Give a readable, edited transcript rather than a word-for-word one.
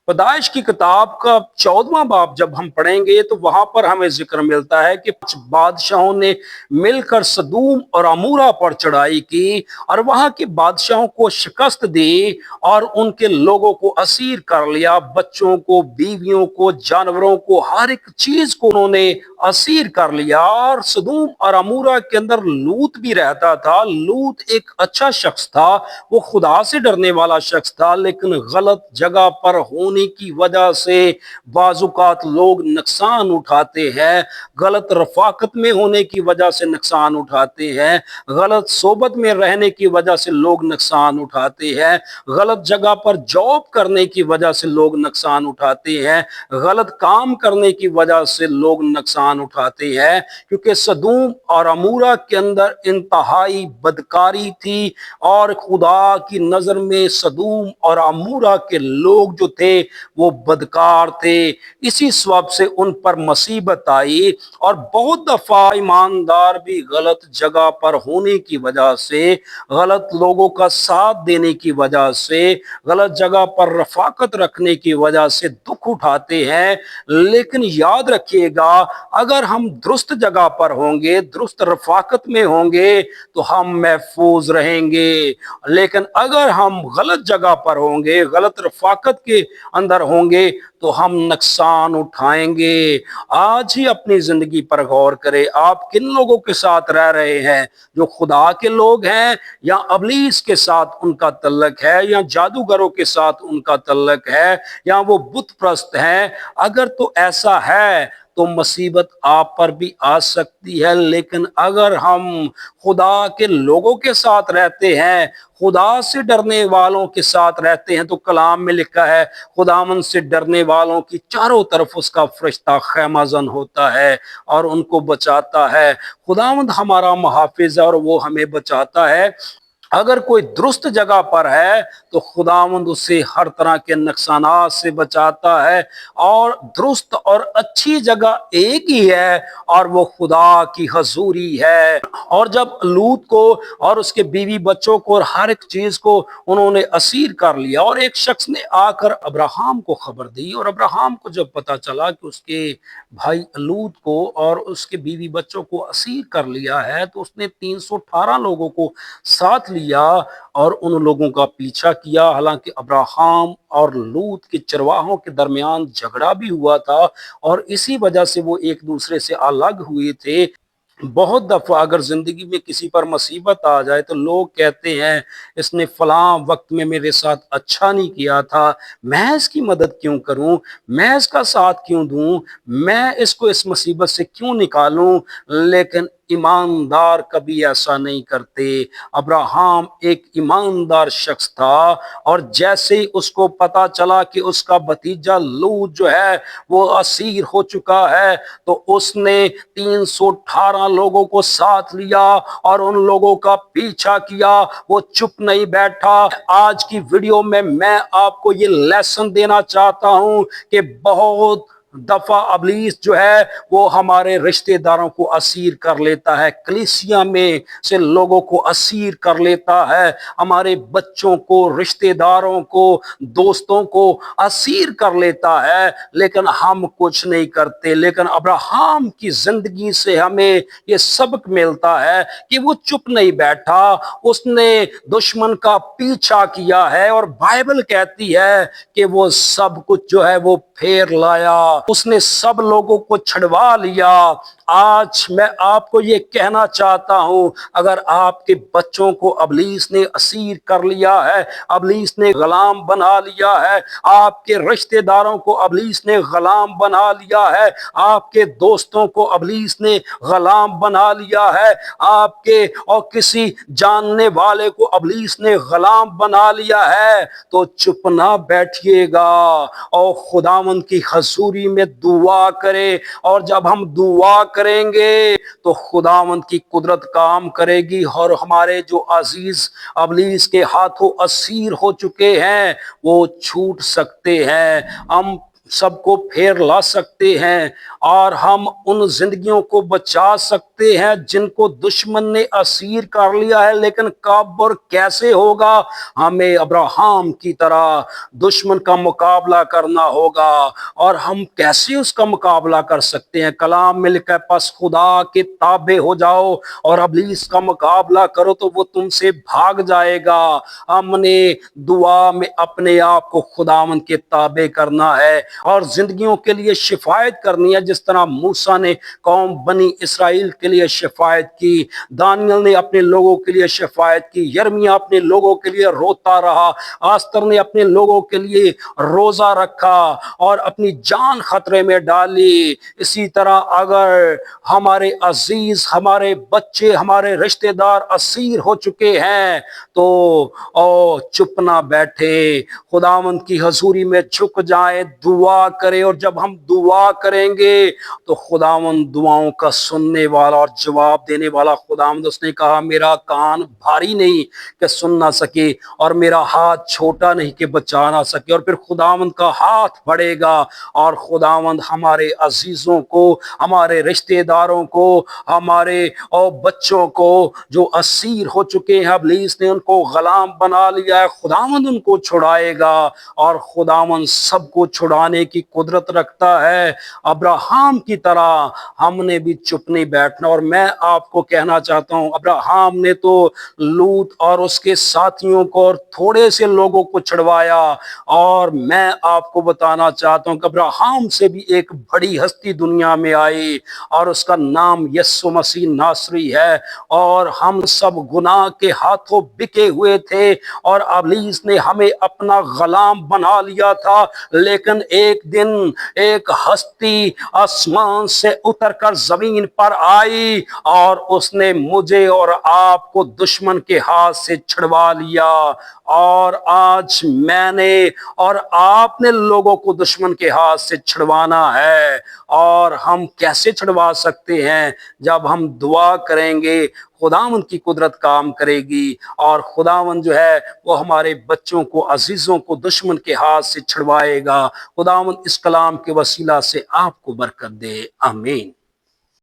पैदाइश की किताब का 14वां बाब जब हम पढ़ेंगे तो वहां पर हमें जिक्र मिलता है कि कुछ बादशाहों ने मिलकर सदूम और अमूरा पर चढ़ाई की और वहां के बादशाहों को शिकस्त दी और उनके लोगों को असीर कर लिया। बच्चों को, बीवियों को, जानवरों को, हर एक चीज को उन्होंने असीर कर लिया। और सदूम और अमूरा के अंदर लूत भी रहता था। लूत एक अच्छा शख्स था, वो खुदा से डरने वाला शख्स था, लेकिन गलत जगह पर होने की वजह से बाजुकात लोग नुकसान उठाते हैं। गलत रफाकत में होने की वजह से नुकसान उठाते हैं। गलत सोबत में रहने की वजह से लोग नुकसान उठाते हैं। गलत जगह पर जॉब करने की वजह से लोग नुकसान उठाते हैं। गलत काम करने की वजह से लोग नुकसान उठाते हैं, क्योंकि सदूम और अमूरा के अंदर इंतहाई बदकारी थी और खुदा की नजर में सदूम और अमूरा के लोग जो थे वो बदकार थे। इसी सबब से उन पर मुसीबत आई और बहुत दफा ईमानदार भी गलत जगह पर होने की वजह से, गलत लोगों का साथ देने की वजह से, गलत जगह पर रफाकत रखने की वजह से दुख उठाते हैं। लेकिन याद रखिएगा, अगर हम दुरुस्त जगह पर होंगे, दुरुस्त रफाकत में होंगे तो हम महफूज रहेंगे। लेकिन अगर हम गलत जगह पर होंगे, गलत रफाकत के अंदर होंगे तो हम नुकसान उठाएंगे। आज ही अपनी जिंदगी पर गौर करें, आप किन लोगों के साथ रह रहे हैं? जो खुदा के लोग हैं, या अबलीस के साथ उनका तल्लक है, या जादूगरों के साथ उनका तल्लक है, या वो बुत प्रस्त हैं? अगर तो ऐसा है तो मुसीबत आप पर भी आ सकती है। लेकिन अगर हम खुदा के लोगों के साथ रहते हैं, खुदा से डरने वालों के साथ रहते हैं, तो कलाम में लिखा है खुदावन से डरने वालों की चारों तरफ उसका फरिश्ता खैमाजन होता है और उनको बचाता है। खुदावंद हमारा मुहाफिज है और वो हमें बचाता है। अगर कोई दुरुस्त जगह पर है तो खुदावंद उसे हर तरह के नुकसानात से बचाता है। और दुरुस्त और अच्छी जगह एक ही है और वो खुदा की हजूरी है। और जब लूत को और उसके बीवी बच्चों को और हर एक चीज को उन्होंने असीर कर लिया, और एक शख्स ने आकर अब्राहम को खबर दी, और अब्राहम को जब पता चला कि उसके भाई लूत को और उसके बीवी बच्चों को असीर कर लिया है, तो उसने 318 लोगों को साथ लिया और उन लोगों का पीछा किया। हालांकि अब्राहम और लूत के चरवाहों के दरमियान झगड़ा भी हुआ था और इसी वजह से वो एक दूसरे से अलग हुए थे। बहुत दफा अगर जिंदगी में किसी पर मुसीबत आ जाए तो लोग कहते हैं इसने फलां वक्त में मेरे साथ अच्छा नहीं किया था, मैं इसकी मदद क्यों करूं, मैं इसका साथ क्यों दूं, मैं इसको इस मुसीबत से क्यों निकालूं। लेकिन ईमानदार कभी ऐसा नहीं करते। अब्राहम एक ईमानदार शख्स था और जैसे ही उसको पता चला कि उसका भतीजा लूत जो है वो असीर हो चुका है, तो उसने 318 लोगों को साथ लिया और उन लोगों का पीछा किया। वो चुप नहीं बैठा। आज की वीडियो में मैं आपको ये लेसन देना चाहता हूं कि बहुत दफा अबलीस जो है वो हमारे रिश्तेदारों को असीर कर लेता है, कलीसिया में से लोगों को असीर कर लेता है, हमारे बच्चों को, रिश्तेदारों को, दोस्तों को असीर कर लेता है, लेकिन हम कुछ नहीं करते। लेकिन अब्राहम की जिंदगी से हमें ये सबक मिलता है कि वो चुप नहीं बैठा, उसने दुश्मन का पीछा किया है और बाइबल कहती है कि वो सब कुछ जो है वो फेर लाया, उसने सब लोगों को छड़वा लिया। आज मैं आपको ये कहना चाहता हूं, अगर आपके बच्चों को अबलीस ने असीर कर लिया है, अबलीस ने गुलाम बना लिया है, आपके रिश्तेदारों को अबलीस ने गुलाम बना लिया है, आपके दोस्तों को अबलीस ने गुलाम बना लिया है, आपके और किसी जानने वाले को अबलीस ने गुलाम बना लिया है, तो चुप ना बैठिएगा और खुदावंद की हजूरी में दुआ करें। और जब हम दुआ करेंगे तो खुदावंद की कुदरत काम करेगी और हमारे जो अजीज अबलीस के हाथों असीर हो चुके हैं वो छूट सकते हैं, हम सबको फेर ला सकते हैं और हम उन जिंदगियों को बचा सकते रखते हैं जिनको दुश्मन ने असीर कर लिया है, लेकिन कब और कैसे होगा, हमें अब्राहम की तरह दुश्मन का मुकाबला करना होगा। और हम कैसे उसका मुकाबला कर सकते हैं? कलाम में लिखा है, बस खुदा के ताबे हो जाओ और इब्लीस का मुकाबला करो तो वो तुमसे भाग जाएगा। हमने दुआ में अपने आप को खुदावंद के ताबे करना है और जिंदगियों के लिए शिफायत करनी है, जिस तरह मूसा ने कौम बनी इसराइल के लिए शिफायत की, दानियल ने अपने लोगों के लिए शिफायत की, यर्मिया अपने लोगों के लिए रोता रहा, आस्तर ने अपने लोगों के लिए रोजा रखा और अपनी जान खतरे में डाली। इसी तरह अगर हमारे अजीज, हमारे बच्चे, हमारे रिश्तेदार असीर हो चुके हैं तो चुप ना बैठे, खुदावंद की हजूरी में झुक जाए, दुआ करें। और जब हम दुआ करेंगे तो खुदावंद दुआओं का सुनने वाला और जवाब देने वाला खुदावंद, उसने कहा मेरा कान भारी नहीं कि सुन ना सके और मेरा हाथ छोटा नहीं कि बचा ना सके। और फिर खुदावंद का हाथ बढ़ेगा और खुदावंद हमारे अजीजों को, हमारे रिश्तेदारों को, हमारे और बच्चों को जो असीर हो चुके हैं, इब्लीस ने उनको गुलाम बना लिया है, खुदावंद उनको छुड़ाएगा और खुदावंद सबको छुड़ाने की कुदरत रखता है। अब्राहम की तरह हमने भी चुप नहीं बैठना। और मैं आपको कहना चाहता हूं, अब्राहम ने तो लूत और उसके साथियों को और थोड़े से लोगों को छुड़वाया, और मैं आपको बताना चाहता हूं कि अब्राहम से भी एक बड़ी हस्ती दुनिया में आई और उसका नाम यीशु मसीह नासरी है। और हम सब गुनाह के हाथों बिके हुए थे और इब्लीस ने हमें अपना गुलाम बना लिया था, लेकिन एक दिन एक हस्ती आसमान से उतरकर जमीन पर आई और उसने मुझे और आपको दुश्मन के हाथ से छुड़वा लिया। और आज मैंने और आपने लोगों को दुश्मन के हाथ से छुड़वाना है। और हम कैसे छुड़वा सकते हैं? जब हम दुआ करेंगे, खुदावंद की कुदरत काम करेगी और खुदावंद जो है वो हमारे बच्चों को, अजीजों को दुश्मन के हाथ से छुड़वाएगा। खुदावंद इस कलाम के वसीला से आपको बरकत दे। आमीन।